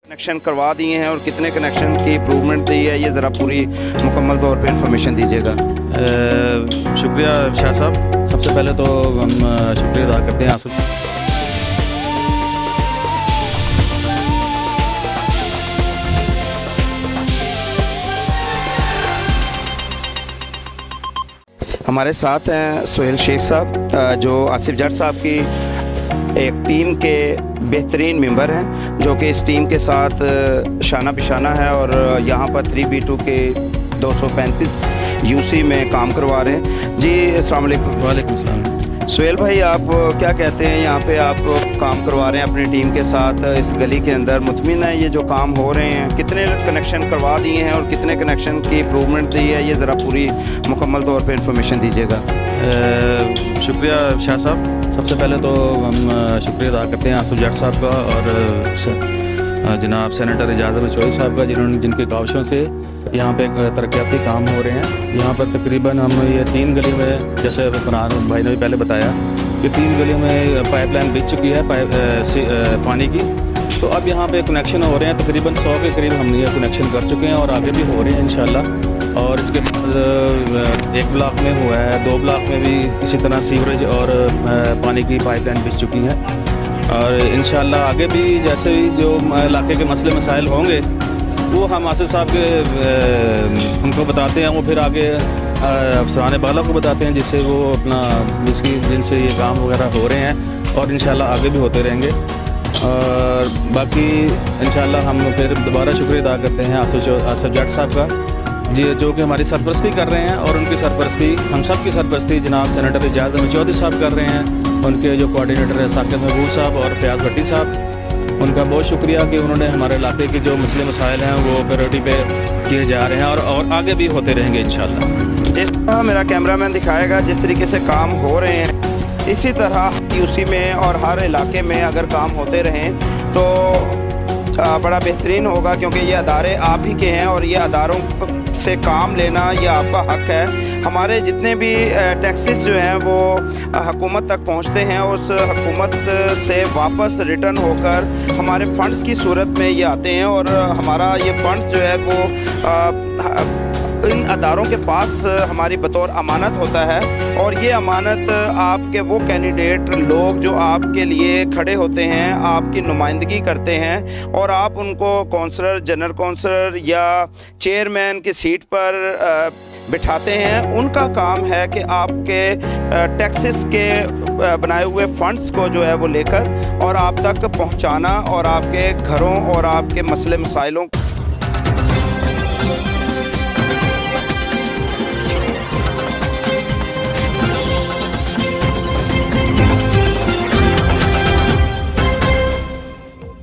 Connection करवा दिए हैं और कितने कनेक्शन की इम्प्रूवमेंट दी है, ये ज़रा पूरी मुकम्मल तौर पे इंफॉर्मेशन दीजिएगा। शुक्रिया शाह साहब। सबसे पहले तो हम शुक्रिया अदा करते हैं आसिफ। हमारे साथ हैं सोहेल शेख साहब, जो आसिफ जट साहब की एक टीम के बेहतरीन मेंबर हैं, जो कि इस टीम के साथ शाना बिशाना है और यहाँ पर 3B2 के 235 यूसी में काम करवा रहे हैं। जी अस्सलाम वालेकुम। वालेकुम सलाम। सोहेल भाई, आप क्या कहते हैं, यहाँ पे आप काम करवा रहे हैं अपनी टीम के साथ इस गली के अंदर, मुतमिन है ये जो काम हो रहे हैं, कितने कनेक्शन करवा दिए हैं और कितने कनेक्शन की इम्प्रूवमेंट दी है, ये ज़रा पूरी मुकम्मल तौर पे इंफॉर्मेशन दीजिएगा। शुक्रिया शाह साहब। सबसे पहले तो हम शुक्रिया अदा करते हैं आसिफ जट साहब का और जनाब सेनेटर एजाज़ चौधरी साहब का, जिनके काविशों से यहाँ पे तरक्याती काम हो रहे हैं। यहाँ पर तकरीबन हम ये 3 गली में, जैसे फरहान भाई ने भी पहले बताया कि 3 गलियों में पाइपलाइन बिछ चुकी है पानी की। तो अब यहाँ पे कनेक्शन हो रहे हैं, तकरीबन 100 के करीब हमने ये कनेक्शन कर चुके हैं और आगे भी हो रहे हैं इंशाल्लाह। और इसके बाद 1 ब्लॉक में हुआ है, 2 ब्लॉक में भी इसी तरह सीवरेज और पानी की पाइपलाइन बिछ चुकी हैं। और इंशाल्लाह आगे भी जैसे भी जो इलाके के मसले मसाइल होंगे वो हम आसिफ साहब के उनको बताते हैं, वो फिर आगे अफसरान बाला को बताते हैं, जिससे वो अपना जिनसे ये काम वगैरह हो रहे हैं और इंशाल्लाह आगे भी होते रहेंगे। और बाकी इंशाल्लाह हम फिर दोबारा शुक्रिया अदा करते हैं आसिफ जट साहब का, जी, जो कि हमारी सरपरस्ती कर रहे हैं। और उनकी सरपरस्ती, हम सब की सरपरस्ती जनाब सेनेटर एजाज़ चौधरी साहब कर रहे हैं। उनके जो कोऑर्डिनेटर है साकिब महबूब साहब और फयाज़ भट्टी साहब, उनका बहुत शुक्रिया कि उन्होंने हमारे इलाके के जो मसले मसाइल हैं वो प्रायोरिटी पे किए जा रहे हैं और आगे भी होते रहेंगे इंशाल्लाह। जिस तरह मेरा कैमरामैन दिखाएगा, जिस तरीके से काम हो रहे हैं, इसी तरह यूसी में और हर इलाके में अगर काम होते रहें तो बड़ा बेहतरीन होगा, क्योंकि ये अदारे आप ही के हैं और ये अदारों से काम लेना ये आपका हक है। हमारे जितने भी टैक्सेस जो हैं वो हुकूमत तक पहुंचते हैं, उस हुकूमत से वापस रिटर्न होकर हमारे फ़ंड्स की सूरत में ये आते हैं और हमारा ये फ़ंड्स जो है वो इन अदारों के पास हमारी बतौर अमानत होता है। और ये अमानत आपके वो कैंडिडेट लोग जो आपके लिए खड़े होते हैं, आपकी नुमाइंदगी करते हैं और आप उनको कौंसलर, जनरल कौंसलर या चेयरमैन की सीट पर बिठाते हैं, उनका काम है कि आपके टैक्सेस के बनाए हुए फ़ंड्स को जो है वो लेकर और आप तक पहुंचाना और आपके घरों और आपके मसले मसाइलों